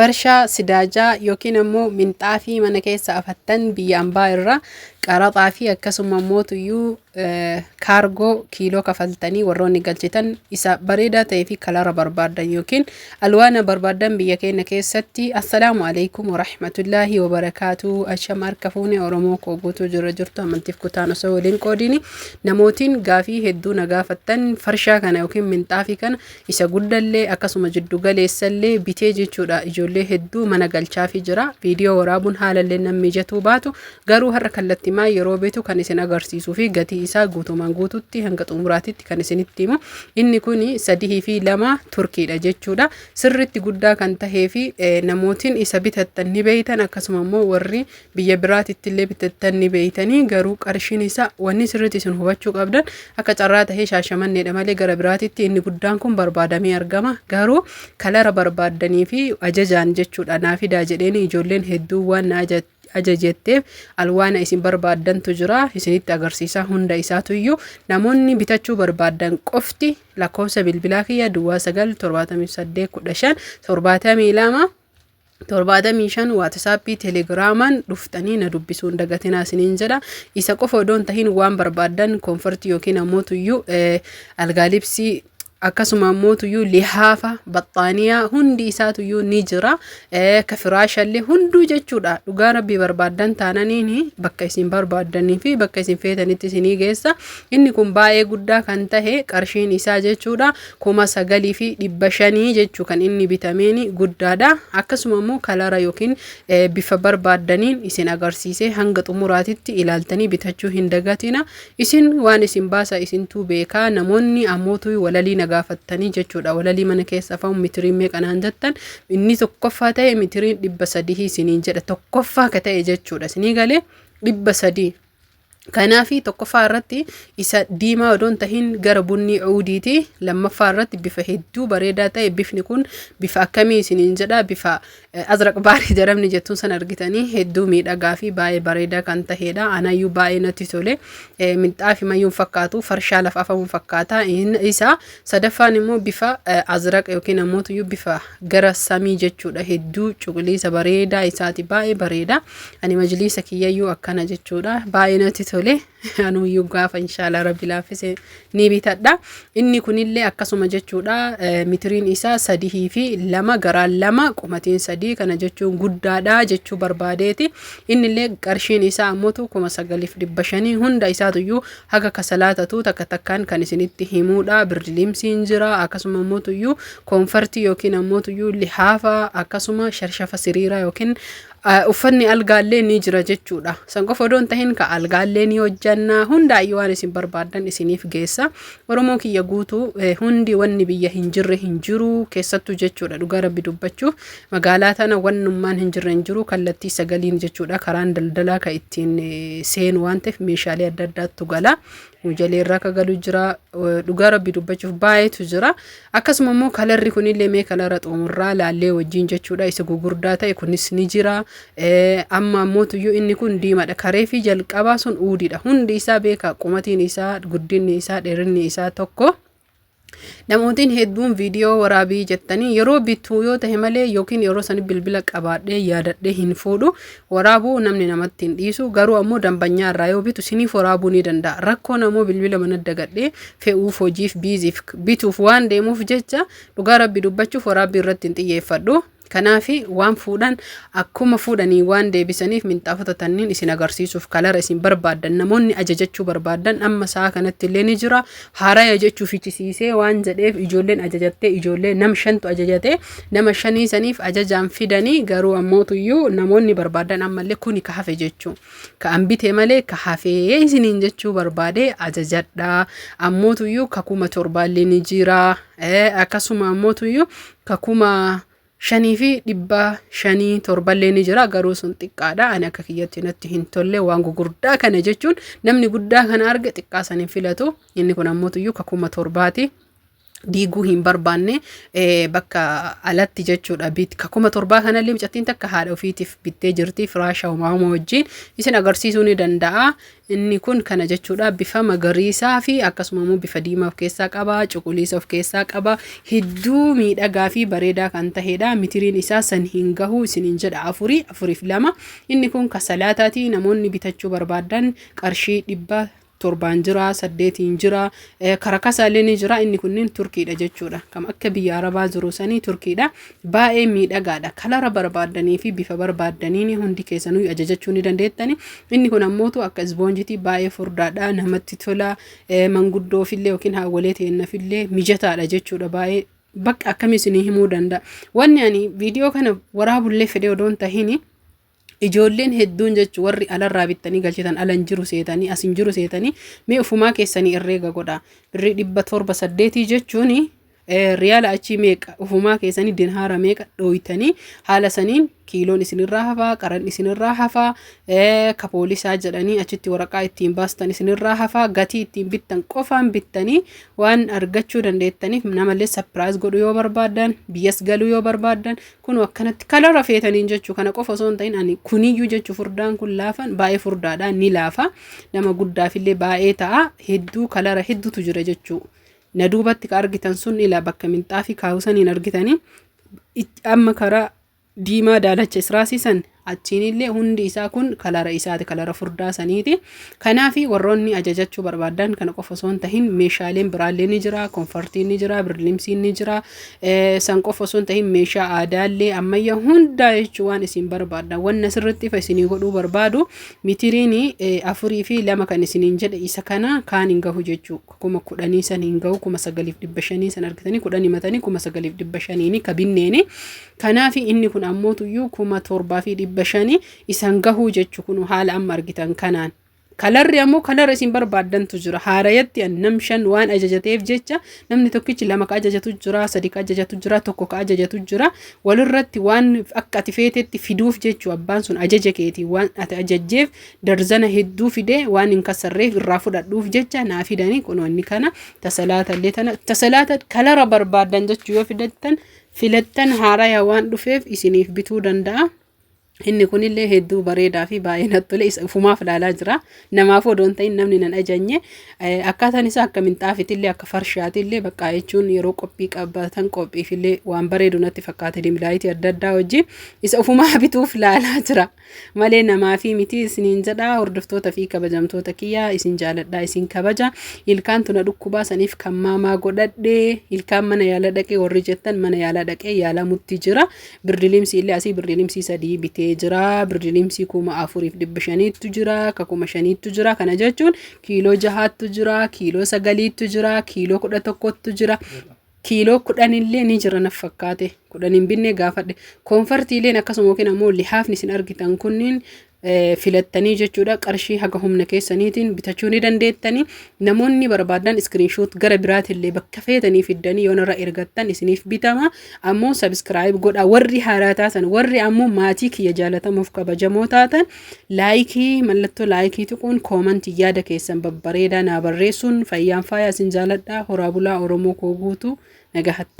farshaa sidaajaa yookiin ammoo minxaafii mana keessa afattan biyya ambaa irraa qaraxaa fi akkasuma mootuyyuu kaargoo kiiloo kafaltanii warroonni galchitan isa bareedaa ta'ee fi kalara barbaadan yookiin alwaana barbaadan biyya keenya keessatti. Assalaamu alaykum wa rahmatullahi wa barakatuh. Asham harka fuune Oromoo koo guutuu jirtu amantiif kutaan osoo waliin qoodini namootiin gaafii hedduu na gaafattan farshaa kana yookiin minxaafii kana isa guddallee akkasuma jiddu galeessallee bitee jechuudha. Ijoollee hedduu mana galchaafi jira. Viidiyoo waraabuun haalallee namni mijatu baatu garuu har'a kallattii maa yeroo beetu kan isin agarsiisuu fi gatii isaa guutumaan guututti hanga xumuraatitti kan isinitti himu. Inni kun 3 fi 2 turkiidha jechuudha. Sirriitti guddaa kan tahee fi namootiin isa bitattan ni beeytan akkasuma immoo warri biyya biraatitti illee bitattan ni beeytanii garuu qarshiin isaa wanni sirriitti isin hubachuu qabdan akka carraa tahee Shaashamanneedha malee gara biraatitti inni guddaan kun barbaadamee argama. Garuu kalara barbaadanii fi ajajaan jechuudha naafidaa jedheeni ijoolleen hedduu waan ajajetteef alwaana isin barbaadantu jira isinitti agarsiisa hunda isaatuyyuu. Namoonni bitachuu barbaadan qofti lakkoofsa bilbilaa kiyya duwwaa 97815 72 75 waatsaappii teelegiraamaan dhuftanii na dubbisuun dagatinaa isiniin jedha. Isa qofa odoon tahin waan barbaadan koonfortii yookiin ammoo algaalibsii akkasuma mootuyyuu lihaafa baxxaaniyaa hundi isaatuyyuu ni jira. Ka firaashallee hunduu jechuudha. Dhugaa rabbii barbaadan taananiin bakka isin barbaadanii fi bakka isin feetanitti isinii geessa. Inni kun baay'ee guddaa kan tahe qarshiin isaa jechuudha 9,500 jechuu kan inni bitameeni guddaadha. Akkasuma immoo kalara yookiin bifa barbaadaniin isin agarsiise hanga xumuraatitti ilaaltanii bitachuu hin dagatina. Isin waan isin baasa isintuu beekaa. Namoonni ammootu walalii gaafatanii jechuudha. Walalii mana keessa afaan mitiriin meeqanaan jettan inni tokkoffaa ta'e mitiriin 300 isiniin jedha. Tokkoffaa ka ta'e jechuudha. Isinii galee 300. Kanaafi tokkoffaa irratti isa diimaa odoon tahin gara bunni uudiiti. Lammaffaa irratti bifa hedduu bareedaa ta'e bifni kun bifa akkamii isiniin jedha. Bifa azraq baarii jedhamni jettuun san argitanii hedduu miidhagaa fi baay'ee bareedaa kan tahedha. Anayyuu baay'ee natti tole. Minxaafii mayyuun fakkaatu farshaa lafa afamuun fakkaata. Isa sadaffaan immoo bifa azraq yookiin ammoo bifa gara samii jechuudha. Hedduu cuquliisa bareedaa isaati baay'ee bareeda. Ani majliisa kiyyayyuu akkana jechuudha. Baay'ee natti tole. Anuyyuu gaafa inshallah rabbi laaffise ni bitadha. Inni kunillee akkasuma jechuudha. Mitiriin isaa 3 fi 2 garaan 2 qumatiin 3 kana jechuun guddaadha jechuu barbaadeeti. Innillee qarshiin isaa ammoo 9,500 hunda isaatuyyuu haga kasalaatatu takka takkaan kan isinitti himuudha. Birdilimsiin jira akkasuma ammoo koonfortii yookiin ammoo lihaafa akkasuma sharshafa siriiraa yookiin uffanni algaallee ni jira jechuudha. San qofa odoon tahin ka algaallee ni hojjanna hundaayyuu waan isin barbaadan isiniif geessa. Oromoo kiyya guutuu hundi wanni biyya hin jirre hin jiru keessattuu jechuudha. Dhugaa rabbi dubbachuuf magaalaa tana wannummaan hin jirre hin jiru kallattii sagaliin jechuudha. Karaan daldalaa ka ittiin seenu waan ta'eef meeshaalee adda addaatu gala. Mujalee irraa ka galu jira. Dhugaa rabbi dubbachuuf baay'eetu jira. Akkasuma immoo kalarri kunillee mee kalara xumurraa laallee wajjin jechuudha. Isa gugurdaa ta'e kunis ni jira. Amma ammotuyyuu inni kun diimaadha. Karee fi jalqabaa sun uudiidha. Hundi isaa beeka qumatiin isaa guddinni isaa dheerinni isaa tokko. Namootiin hedduun viidiyoo waraabii jettanii yeroo bituu yoo ta'e malee yookiin yeroo san bilbila qabaadhee yaadadhee hin fuudhu. Waraabuu namni namatti hin dhiisu garuu ammoo dambanyaa irraa yoo bitu siniif waraabuu ni danda'a. Rakkoon ammoo bilbila mana dagadhee fe'uuf hojiif biiziif bituuf waan deemuuf jecha dhugaa rabbi dubbachuuf waraabbii irratti hin xiyyeeffadhu. Kanaafi waan fuudhan akkuma fuudhanii waan deebisaniif minxaafota tanniin isin agarsiisuuf kalara isin barbaadan namoonni ajajachuu barbaadan amma saa kanatti illee ni jira. Haaraya jechuuf ichisiisee waan jedheef ijoolleen ajajattee ijoollee nam 5tu ajajate nama 5 saniif ajajaan fidanii garuu ammootuyyuu namoonni barbaadan ammallee kuni ka hafe jechuu. Ka ambite malee ka hafee isiniin jechuu barbaade ajajadha. Ammootuyyuu ka 7,000 ni jira. Akkasuma ammootuyyuu ka 5,500 ni jira garuu sun xiqqaadha. Ani akka kiyyatti natti hin tolle waan gugurdaa kana jechuun namni guddaa kana arge xiqqaa san hin filatu. Inni kun ammoo ka 7,000 diiguu hin barbaanne bakka alatti jechuudha. Ka 1700 kanallee mucattiin takka haadha ofiitiif bittee jirti firaasha uumama wajjin isin agarsiisuu ni danda'a. Inni kun kana jechuudha bifa magariisaa fi akkasuma immoo bifa diimaa of keessaa qaba, cuquliisa of keessaa qaba. Hedduu miidhagaa fi bareedaa kan ta'edha. Mitiriin isaa san hin gahu isiniin jedha 4,2. Inni kun kasalaataati. Namoonni bitachuu barbaadan qarshii 7 jira, 8 jira, karakasaallee ni jira. Inni kunniin Turkiidha jechuudha. Kam akka biyya Arabaa jiru sanii Turkiidha. Baay'ee miidhagaadha. Kalara barbaadanii fi bifa barbaadanii hundi keessanuu ajajachuu ni dandeettani. Inni kun ammootu akka ispoonjiitii baay'ee furdaadha. Namatti tola. Manguddoofiillee yookiin haawwalee ta'ennaafillee mijataadha jechuudha. Baay'ee bakka akkamii isinii himuu danda'a. Wanni ani viidiyoo kana waraabullee fedhee odoon tahini ijoolleen hedduun jechuun warri alarraa bittanii galchitan alan jiru seetanii asin jiru seetanii mee ufumaa keessanii herreega godha. Birrii 708 jechuun riyaala achii meeqa ufumaa keessanii dinhaara meeqa dhooytanii haala saniin kiiloon isinirraa hafaa, qaran isinirraa hafaa, ka poolisaa jedhanii achitti waraqaa ittiin baastan isinirraa hafaa, gatii ittiin bittan qofaan bittanii waan argachuu dandeettaniif namallee sapiraayis godhu yoo barbaadan, biyyas galuu yoo barbaadan kun akkanatti kalara feetaniin jechuu kana qofa osoo hin ta'in ani kuniyyuu jechuu furdaan kun laafan baay'ee furdaadhaan ni laafa. Nama guddaafillee baay'ee ta'a. Hedduu kalara hedduutu jira jechuu. Na duubatti ka argitan sun ila bakka minxaafii kaawusaniin argitanii amma karaa diimaa daalacha israasiisan achiinillee hundi isaa kun kalara isaati, kalara furdaa saniiti. Kanaafi warroonni ajajachuu barbaadan kana qofa osoo hin tahin meeshaaleen biraallee ni jira, konfortiin ni jira, birlimsiin ni jira. San qofa osoo hin tahin meeshaa aadaallee ammayyaa hundaa jechuu waan isin barbaadan wanna sirriitti ifa isinii godhuu barbaadu mitiriin 4,2 kan isiniin jedhe isa kana kaan hin gahu jechuu 10,000 san hin gahu 9,500 san argitanii 10 himatanii 9,500 ka binneeni. Kanaafi inni kun ammootuyyuu 7,500 isan gahuu jechuu kun haala amma argitan kanaan. Kalarri ammoo kalara isin barbaadantu jira. Haarayatti nam 5 waan ajajateef jecha namni tokkichi 2 ka ajajatu jira, 3 ka ajajatu jira, 1 ka ajajatu jira. Walirratti waan akka ati feetetti fiduuf jechuu abbaan sun ajaja keetii waan ati ajajjeef darzana hedduu fide waan hin kasarreef irraa fudhadhuuf jecha naa fidanii kun wanni kana tasalaatallee tana tasalaata kalara barbaadan jechuu yoo filattan haaraya waan dhufeef isiniif bituu danda'a. Inni kunillee hedduu bareedaa fi baay'ee natti tole isa ufumaaf ilaalaa jira. Namaaf odoon ta'in namni nan ajajne akkaataan isaa akka minxaafitillee akka farshaatillee bakka jechuun yeroo qophii qabatan qophiifillee waan bareedu natti fakkaate dimlaayitii adda addaa wajjin isa ufumaa bituuf ilaalaa jira. Malee namaafi miti isiniin jedha. Hordoftoota fi kabajamtoota kiyyaa isin jaaladha, isin kabaja. Ilkaan tuna dhukkubaa saniif kan maamaa godhadhe ilkaan mana yaala dhaqee warri jettan mana yaala dhaqee yaalamutti jira. Birdilimsi illee asii birdilimsi 3 bitee jira. Birdilimsi 4,500 jira, ka 5,000 jira. Kana jechuun kiiloo 6tu jira, kiiloo 9tu jira, kiiloo 11tu jira. Kiiloo 10 illee ni jira na fakkaate. 10 hin binne gaafadhe. Konfortiileen akkasuma yookiin ammoo lihaafni isin argitan kunniin filattanii jechuudha. Qarshii haga humna keessaniitiin bitachuu ni dandeettanii. Namoonni barbaadan screenshot gara biraatillee bakka feetanii fiddanii yoo narra ergattan isiniif bitama. Ammoo subscribe godha warri haaraa taatan, warri ammoo maatii kiyya jaalatamuuf kabajamoo taatan laayikii mallattoo laayikii tuquun koomantii yaada keessan babbareedaa naa barreessuun fayyaan faayaa isin jaaladha. Horaa bulaa Oromoo koo guutuu nagahatta.